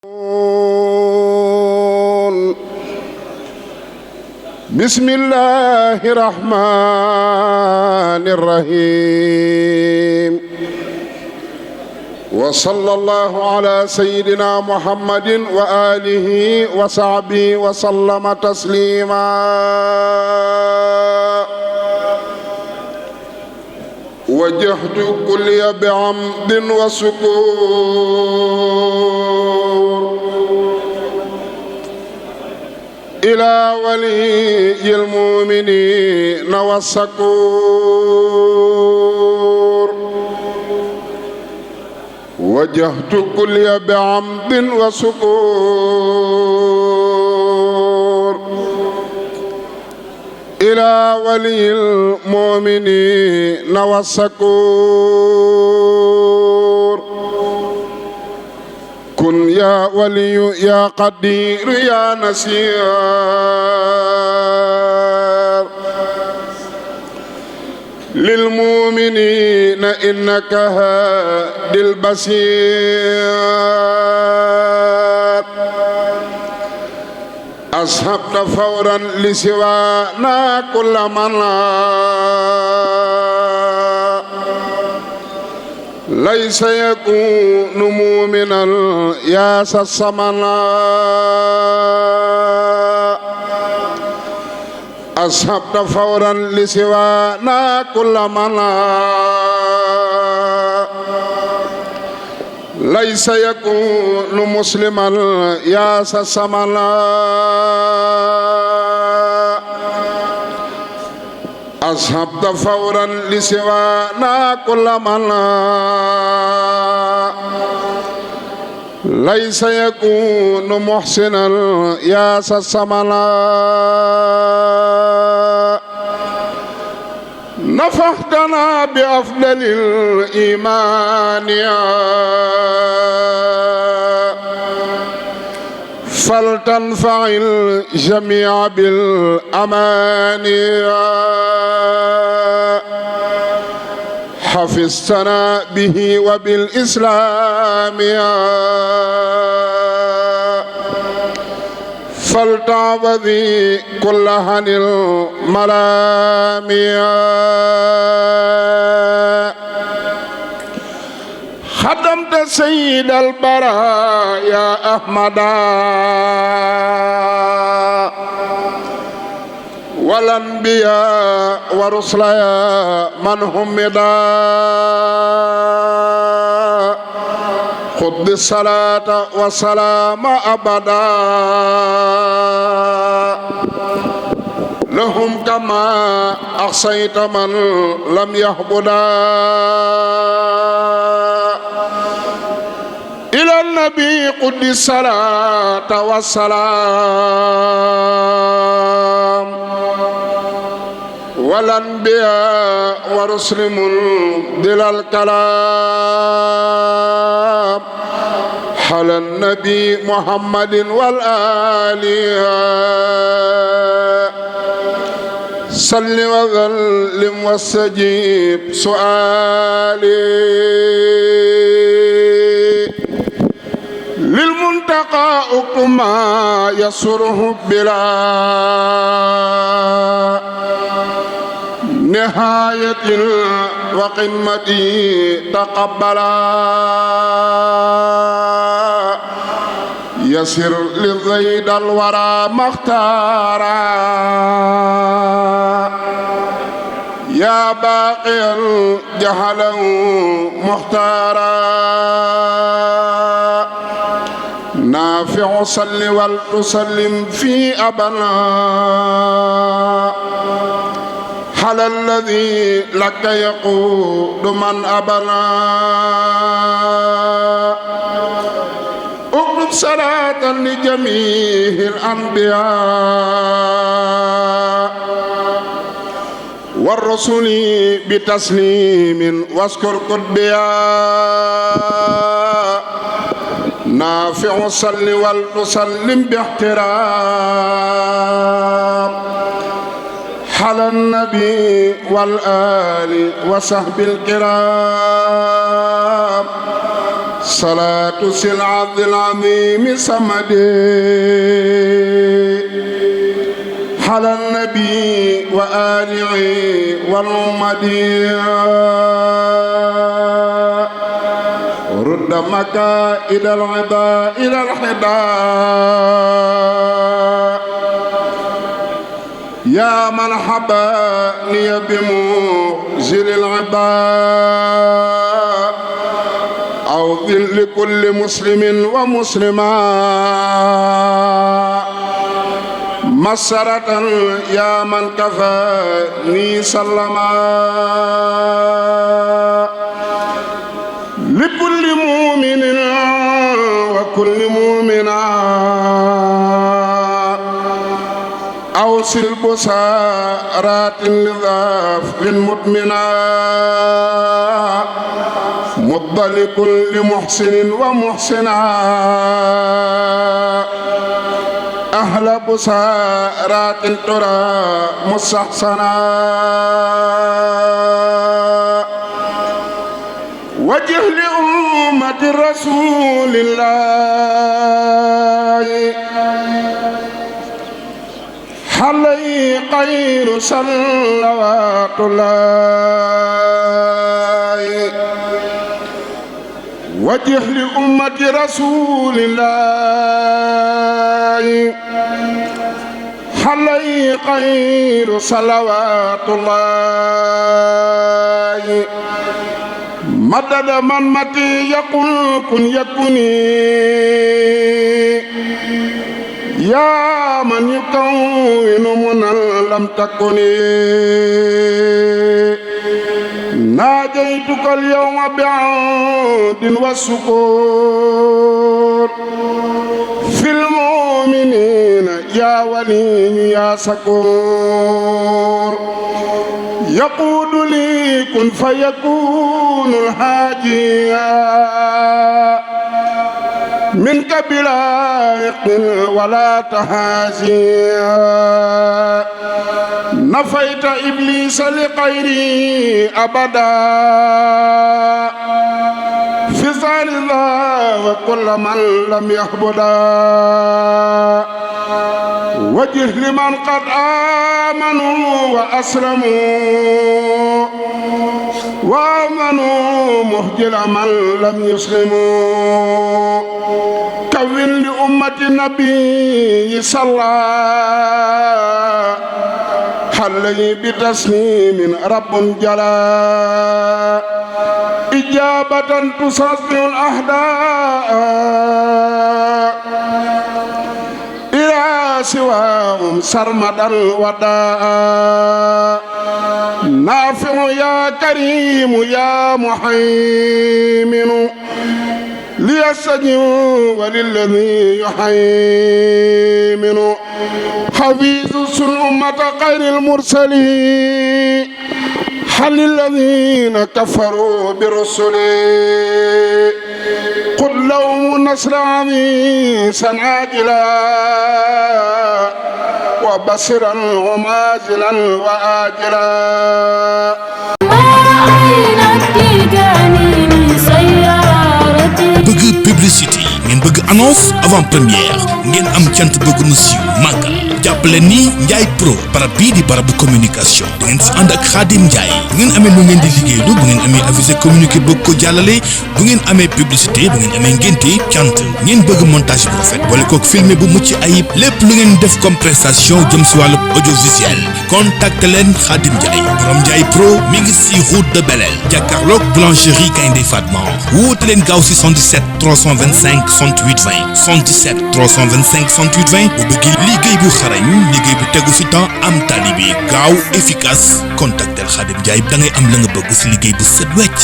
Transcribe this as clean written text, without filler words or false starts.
بسم الله الرحمن الرحيم وصلى الله على سيدنا محمد وآله وصحبه وسلم تسليما وجهت كلي بعمد وسكور إلى ولي المؤمنين والسكور وجهت كلي بعمد وسكور إلى ولي المؤمنين والسكور كن يا ولي يا قدير يا نسير للمؤمنين إنك هادي البصير أصحبت فورا لسوانا كل من ليس يكون مؤمنا ياس الصمنا أصحبت فورا لسوانا كل من ليس يكون مسلما ياس الصمنا أصحبت فورا لسوانا كل من ليس يكون محسنا ياس الصمنا نفحتنا بأفضل الإيمان فلتنفع الجميع بالأمان حفظتنا به وبالإسلام فلتعوذي كل عن الملام خدمت سيد البرايا أحمدا والأنبياء ورسلا من همدا خذ الصلاة والسلام أبدا لهم كما أحصيت من لم يهبدا إلى النبي قد الصلاة والسلام والأنبياء ورسل منزل الكلام على النبي محمد والآل صل وسلم واستجيب سؤالي للمنتقى اكتب ما يسره بلا نهاية وقمة تقبلا يسر للزيد الورى مختارا يا باقي الجهل مختارا نافع صل وتسلم في أبنا على الذي لك يقود من أبنا اكتب صلاة لجميع الأنبياء والرسل بتسليم واذكر قطبيا نافع صل وتسلم باحترام على النبي والآل وصحب الكرام صلاة العبد العظيم صمد على النبي وآله والمدي رد مكائد العدا إلى الحدا يا من حباني بموزل العباد أوذن لكل مسلم ومسلمة مسرة يا من كفاني سلما لكل مؤمن وكل مؤمنة أوصل بسارات لضاف مؤمنا مض لكل محسن ومحسنا أهل بسارات ترى مستحسنا وجه لأمة رسول الله عليه خير صلوات الله وجه لأمة رسول الله عليه خير صلوات الله مدد من متي يقول كن يكوني يا من يكون من لم تكني ناجيتك اليوم بعود والسكون في المؤمنين يا ولي يا سكور يقول لي كن فيكون الحاجي منك بلا يقين ولا تهازي نفيت إبليس لغيري أبدا في زال الله وكل من لم يهبدا وجه لمن قد آمنوا وأسلموا وآمنوا مهجل من لم يسلموا كون لأمة النبي صلى عليه بتسليم رب جلا إجابة تصدع الأحداء إلى سواهم سرمدا وداء نافع يا كريم يا محيمن ليستجب وللذي يحيمن حفيظ الأمة خير المرسلين حل الذين كفروا برسله قل لهم نصر عميسا عاجلا وبصرا ومازلا وآجلا bëgg publicité ngeen bëgg annonce avant première ngeen am cant bëgg mu siiw màggal jàppale ni Ndiaye Pro barab bii di barabu communication da ngeen si ànd ak Khadim Ndiaye bu ngeen amee lu ngeen di liggéeylu bu ngeen amee avisé communiqué bëgg ko jàllale bu ngeen amee publicité bu ngeen amee ngénte cant ngeen bëgg montage bu rafet boole kook filmé bu mucc ayib lépp lu ngeen def comme prestation jëm si wàllu audiovisuel contacte leen Khadim Ndiaye borom Ndiaye Pro mi ngi si route de Belel jàkkaarloog boulangerie Gaynde Fatma woote leen gaaw si 77 325 68 20 77 325 68 20 bu bëgg liggéey bu xarañ liggéey bu tegu fi temps am tali bi gaaw efficace contactel Khadim Ndiaye da ngay am la nga bëgg si liggéey bu set wecc